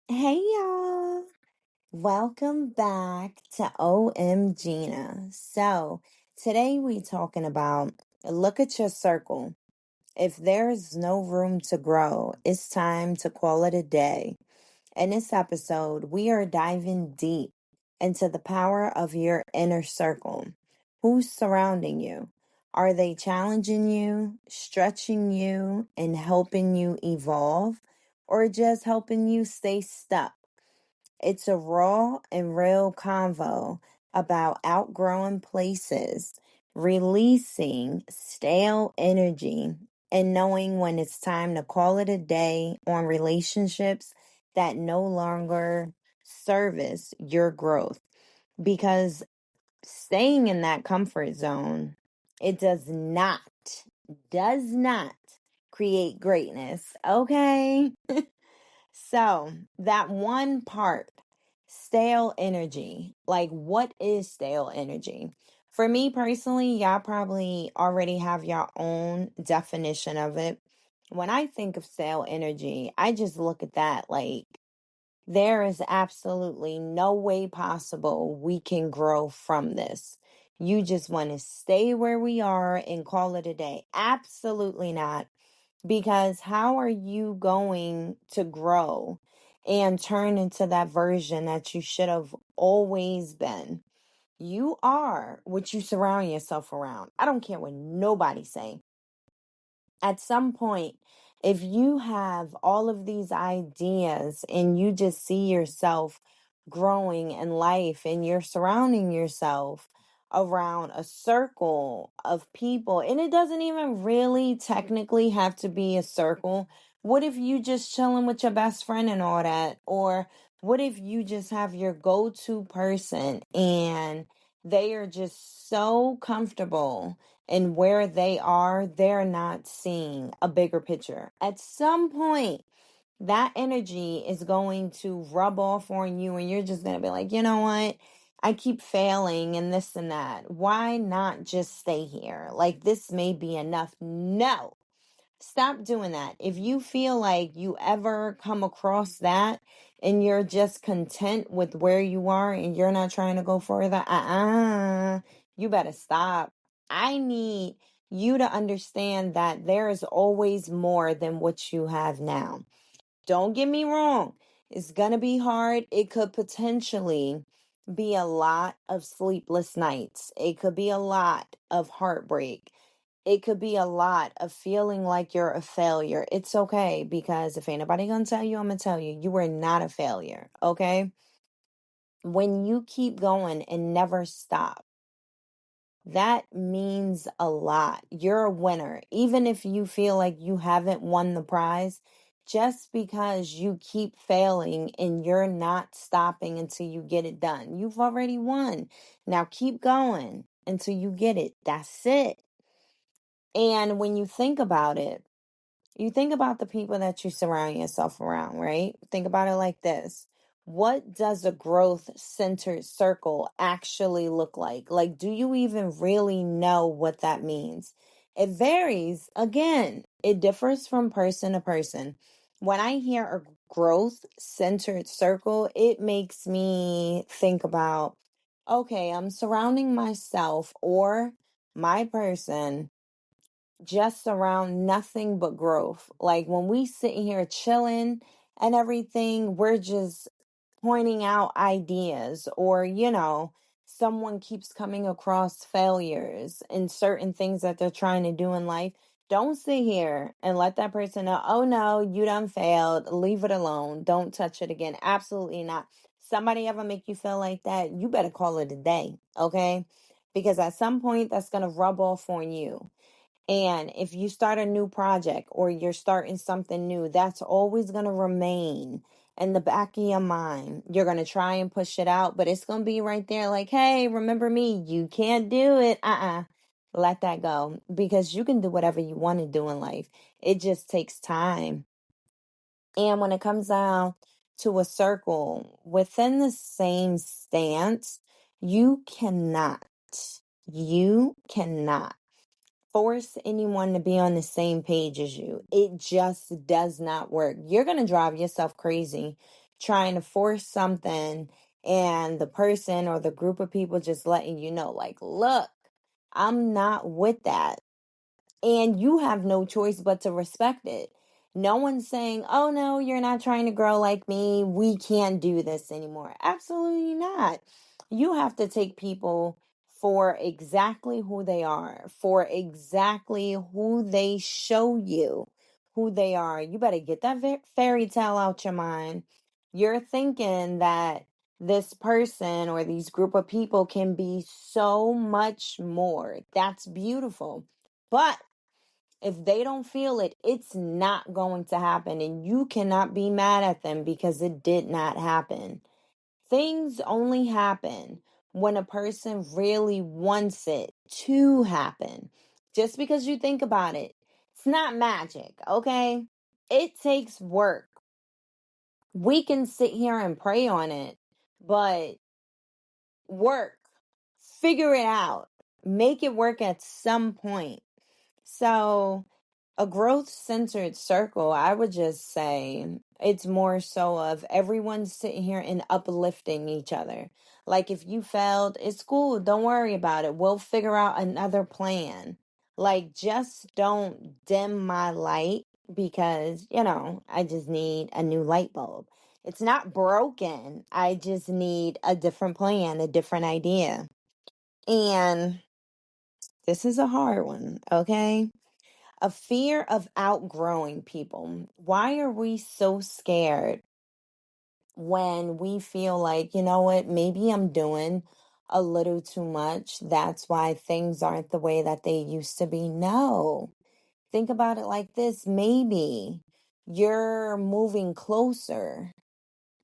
Hey y'all, welcome back to OM Gina. So, today we talking about look at your circle. If there's no room to grow, it's time to call it a day. In this episode, we are diving deep into the power of your inner circle. Who's surrounding you? Are they challenging you, stretching you, and helping you evolve, or just helping you stay stuck? It's a raw and real convo about outgrowing places, releasing stale energy, and knowing when it's time to call it a day on relationships that no longer service your growth. Because staying in that comfort zone, it does not create greatness. Okay. So, that one part, stale energy. Like, what is stale energy? For me personally, y'all probably already have your own definition of it. When I think of stale energy, I just look at that like there is absolutely no way possible we can grow from this. You just want to stay where we are and call it a day. Absolutely not. Because how are you going to grow and turn into that version that you should have always been? You are what you surround yourself around. I don't care what nobody say. At some point, if you have all of these ideas and you just see yourself growing in life and you're surrounding yourself around a circle of people, and it doesn't even really technically have to be a circle. What if you just chilling with your best friend and all that? Or what if you just have your go-to person and they are just so comfortable and where they are, they're not seeing a bigger picture. At some point, that energy is going to rub off on you, and you're just going to be like, you know what? I keep failing and this and that. Why not just stay here? Like, this may be enough. No, stop doing that. If you feel like you ever come across that and you're just content with where you are and you're not trying to go further, you better stop. I need you to understand that there is always more than what you have now. Don't get me wrong. It's going to be hard. It could potentially be a lot of sleepless nights. It could be a lot of heartbreak. It could be a lot of feeling like you're a failure. It's okay because if ain't nobody gonna tell you, I'm gonna tell you, you are not a failure. Okay. When you keep going and never stop, that means a lot. You're a winner. Even if you feel like you haven't won the prize, just because you keep failing and you're not stopping until you get it done, you've already won. Now keep going until you get it. That's it. And when you think about it, you think about the people that you surround yourself around, right? Think about it like this. What does a growth centered circle actually look like? Like, do you even really know what that means? It varies. Again, it differs from person to person. When I hear a growth centered circle, it makes me think about, okay, I'm surrounding myself or my person just around nothing but growth. Like when we sit here chilling and everything, we're just pointing out ideas or, someone keeps coming across failures in certain things that they're trying to do in life. Don't sit here and let that person know, oh no, you done failed. Leave it alone. Don't touch it again. Absolutely not. Somebody ever make you feel like that, you better call it a day, okay? Because at some point that's going to rub off on you. And if you start a new project or you're starting something new, that's always going to remain in the back of your mind. You're going to try and push it out, but it's going to be right there like, hey, remember me? You can't do it. Let that go because you can do whatever you want to do in life. It just takes time. And when it comes down to a circle within the same stance, you cannot force anyone to be on the same page as you. It just does not work. You're going to drive yourself crazy. trying to force something, and the person or the group of people just letting you know, like, look, I'm not with that. And you have no choice but to respect it. No one's saying, oh no, you're not trying to grow like me. We can't do this anymore. Absolutely not. You have to take people for exactly who they are, for exactly who they show you who they are. You better get that fairy tale out your mind. You're thinking that this person or these group of people can be so much more. That's beautiful. But if they don't feel it, it's not going to happen. And you cannot be mad at them because it did not happen. Things only happen when a person really wants it to happen. Just because you think about it, it's not magic, okay? It takes work. We can sit here and pray on it, but work, figure it out, make it work at some point. So, a growth centered circle, I would just say it's more so of everyone sitting here and uplifting each other. Like if you failed, it's cool. Don't worry about it. We'll figure out another plan. Like just don't dim my light because, I just need a new light bulb. It's not broken. I just need a different plan, a different idea. And this is a hard one, okay? A fear of outgrowing people. Why are we so scared when we feel like, you know what, maybe I'm doing a little too much? That's why things aren't the way that they used to be. No. Think about it like this. Maybe you're moving closer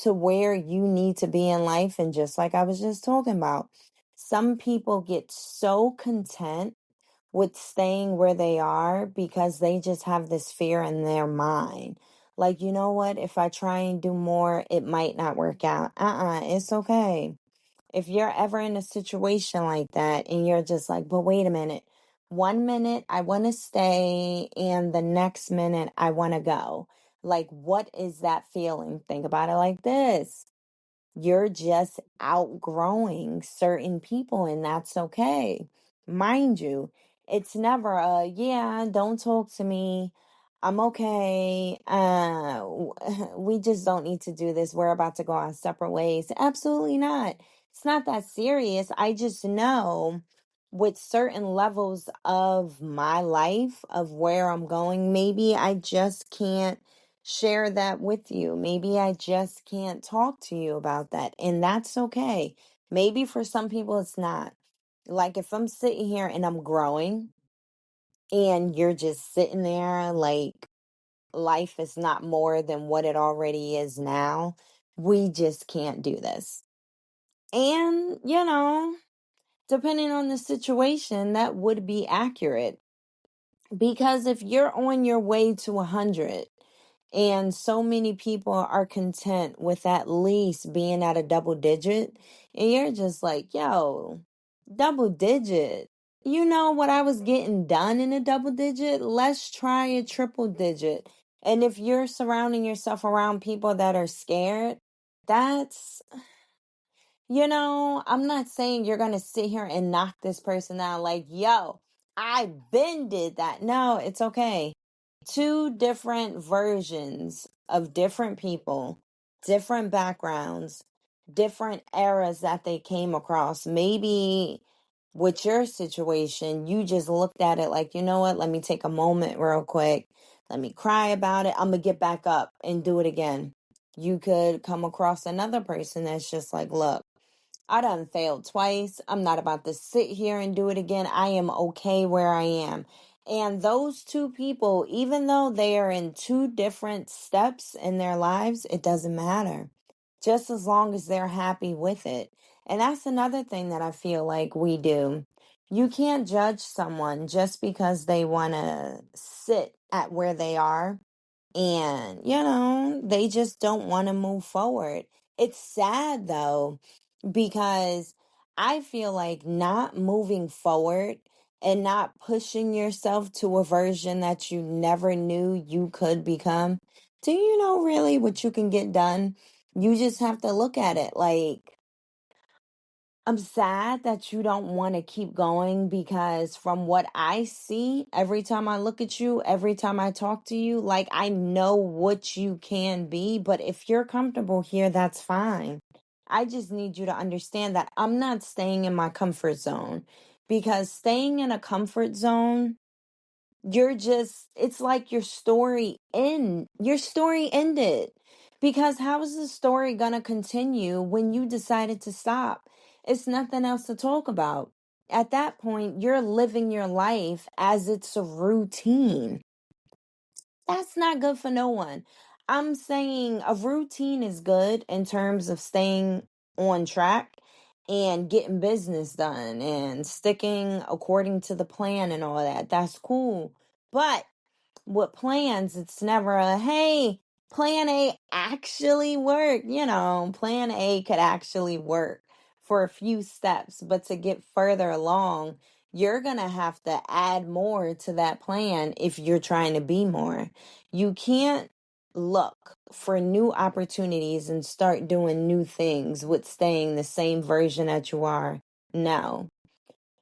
to where you need to be in life. And just like I was just talking about, some people get so content with staying where they are because they just have this fear in their mind. Like, you know what? If I try and do more, it might not work out. It's okay. If you're ever in a situation like that and you're just like, but wait a minute. 1 minute I want to stay and the next minute I want to go. Like, what is that feeling? Think about it like this. You're just outgrowing certain people, and that's okay. Mind you, it's never a, yeah, don't talk to me. I'm okay. We just don't need to do this. We're about to go our separate ways. Absolutely not. It's not that serious. I just know with certain levels of my life, of where I'm going, maybe I just can't share that with you. Maybe I just can't talk to you about that. And that's okay. Maybe for some people it's not. Like if I'm sitting here and I'm growing and you're just sitting there like life is not more than what it already is now, we just can't do this. And, depending on the situation, that would be accurate. Because if you're on your way to 100, and so many people are content with at least being at a double digit. And you're just like, yo, double digit. You know what I was getting done in a double digit? Let's try a triple digit. And if you're surrounding yourself around people that are scared, that's I'm not saying you're going to sit here and knock this person out like, yo, I been did that. No, it's okay. Two different versions of different people, different backgrounds, different eras that they came across. Maybe with your situation, you just looked at it like, you know what? Let me take a moment real quick. Let me cry about it. I'm going to get back up and do it again. You could come across another person that's just like, look, I done failed twice. I'm not about to sit here and do it again. I am okay where I am. And those two people, even though they are in two different steps in their lives, it doesn't matter. Just as long as they're happy with it. And that's another thing that I feel like we do. You can't judge someone just because they want to sit at where they are and, they just don't want to move forward. It's sad though, because I feel like not moving forward and not pushing yourself to a version that you never knew you could become. Do you know really what you can get done? You just have to look at it like, I'm sad that you don't want to keep going because from what I see, every time I look at you, every time I talk to you, like I know what you can be, but if you're comfortable here, that's fine. I just need you to understand that I'm not staying in my comfort zone because staying in a comfort zone, you're just, it's like your story ended, because how is the story gonna continue when you decided to stop? It's nothing else to talk about. At that point, you're living your life as it's a routine. That's not good for no one. I'm saying a routine is good in terms of staying on track and getting business done and sticking according to the plan and all that. That's cool. But with plans, it's never a, hey, plan A actually worked. Plan A could actually work for a few steps, but to get further along, you're going to have to add more to that plan if you're trying to be more. You can't look for new opportunities and start doing new things with staying the same version that you are. No,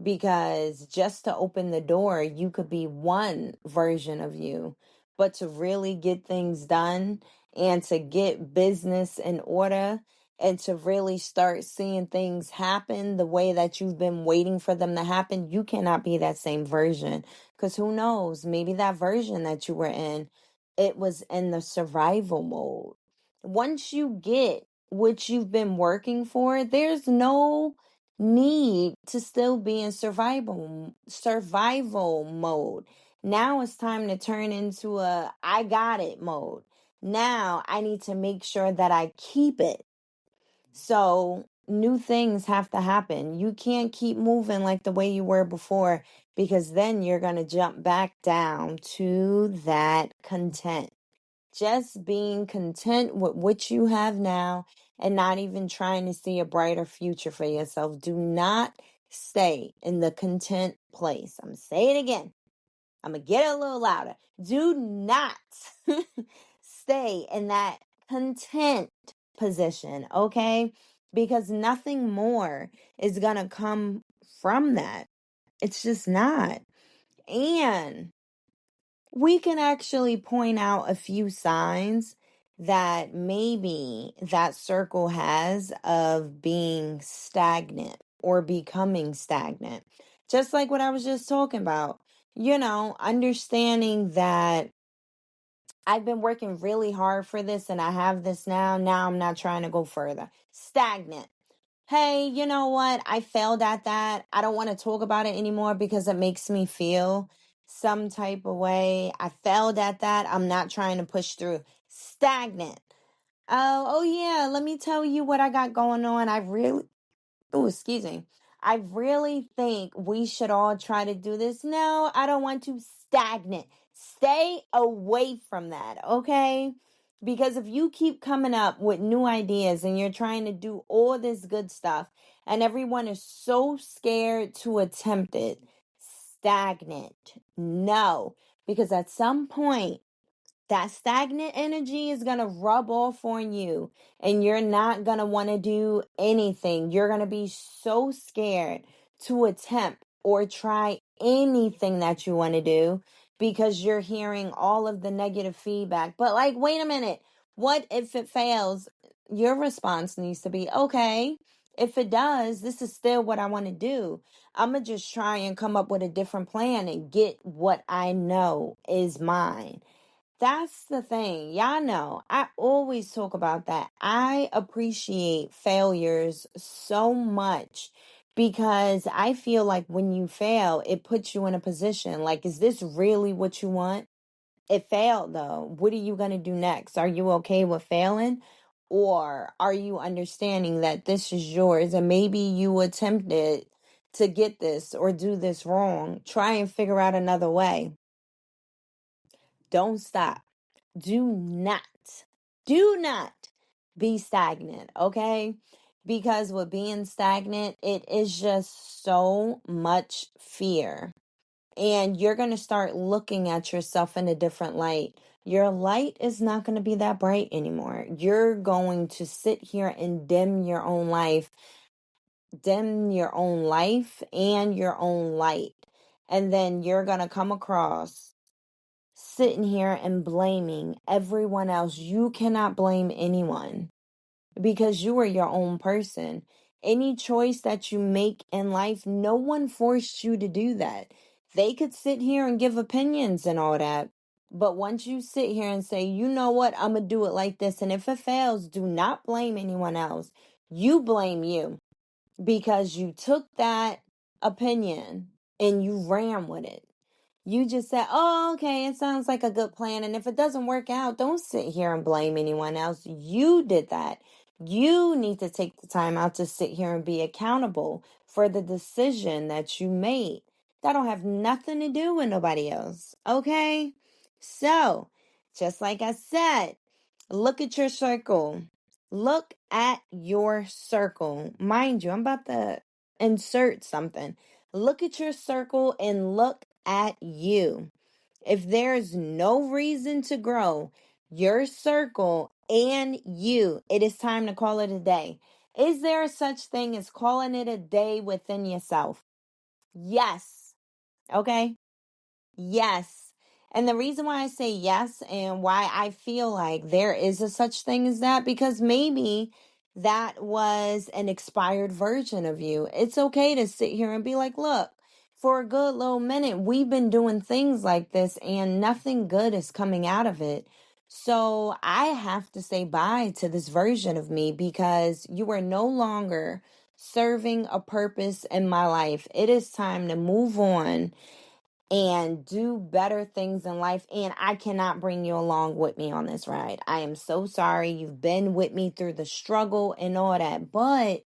because just to open the door, you could be one version of you, but to really get things done and to get business in order and to really start seeing things happen the way that you've been waiting for them to happen, you cannot be that same version. Because who knows, maybe that version that you were in, it was in the survival mode. Once you get what you've been working for, there's no need to still be in survival mode. Now it's time to turn into a I got it mode. Now I need to make sure that I keep it. So new things have to happen. You can't keep moving like the way you were before, because then you're going to jump back down to that content. Just being content with what you have now and not even trying to see a brighter future for yourself. Do not stay in the content place. I'm going to say it again. I'm going to get it a little louder. Do not stay in that content position, okay? Because nothing more is going to come from that. It's just not. And we can actually point out a few signs that maybe that circle has of being stagnant or becoming stagnant. Just like what I was just talking about, understanding that I've been working really hard for this and I have this now. Now I'm not trying to go further. Stagnant. Hey, you know what? I failed at that. I don't want to talk about it anymore because it makes me feel some type of way. I failed at that. I'm not trying to push through. Stagnant. Oh yeah, let me tell you what I got going on. Oh, excuse me. I really think we should all try to do this. No, I don't want to. Stagnant. Stay away from that, okay? Because if you keep coming up with new ideas and you're trying to do all this good stuff and everyone is so scared to attempt it, stagnant. No, because at some point, that stagnant energy is going to rub off on you and you're not going to want to do anything. You're going to be so scared to attempt or try anything that you want to do because you're hearing all of the negative feedback. But, like, wait a minute. What if it fails? Your response needs to be, okay, if it does, this is still what I want to do. I'm going to just try and come up with a different plan and get what I know is mine. That's the thing. Y'all know, I always talk about that. I appreciate failures so much because I feel like when you fail, it puts you in a position like, is this really what you want? It failed though. What are you going to do next? Are you okay with failing? Or are you understanding that this is yours and maybe you attempted to get this or do this wrong? Try and figure out another way. Don't stop. Do not be stagnant, okay? Because with being stagnant, it is just so much fear. And you're going to start looking at yourself in a different light. your light is not going to be that bright anymore. You're going to sit here and dim your own life and your own light. And then you're going to come across sitting here and blaming everyone else. You cannot blame anyone because you are your own person. Any choice that you make in life, no one forced you to do that. They could sit here and give opinions and all that. But once you sit here and say, you know what, I'm going to do it like this. And if it fails, do not blame anyone else. You blame you because you took that opinion and you ran with it. You just said, oh, okay, it sounds like a good plan. And if it doesn't work out, don't sit here and blame anyone else. You did that. You need to take the time out to sit here and be accountable for the decision that you made. That don't have nothing to do with nobody else. Okay? So, just like I said, look at your circle. Look at your circle. Mind you, I'm about to insert something. Look at your circle and look at you. If there's no reason to grow, your circle and you, it is time to call it a day. Is there a such thing as calling it a day within yourself? Yes. Okay. Yes. And the reason why I say yes and why I feel like there is a such thing as that, because maybe that was an expired version of you. It's okay to sit here and be like, look, for a good little minute, we've been doing things like this and nothing good is coming out of it. So I have to say bye to this version of me because you are no longer serving a purpose in my life. It is time to move on and do better things in life. And I cannot bring you along with me on this ride. I am so sorry. You've been with me through the struggle and all that. But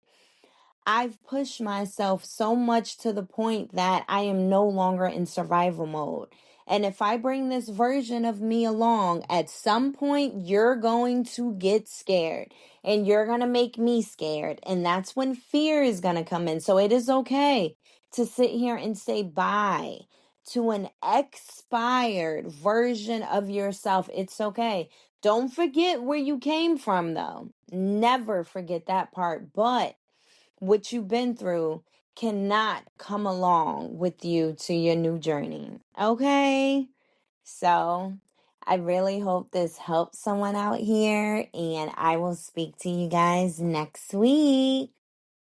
I've pushed myself so much to the point that I am no longer in survival mode. And if I bring this version of me along, at some point you're going to get scared and you're going to make me scared. And that's when fear is going to come in. So it is okay to sit here and say bye to an expired version of yourself. It's okay. Don't forget where you came from, though. Never forget that part. But what you've been through cannot come along with you to your new journey. Okay? So, I really hope this helps someone out here, and I will speak to you guys next week.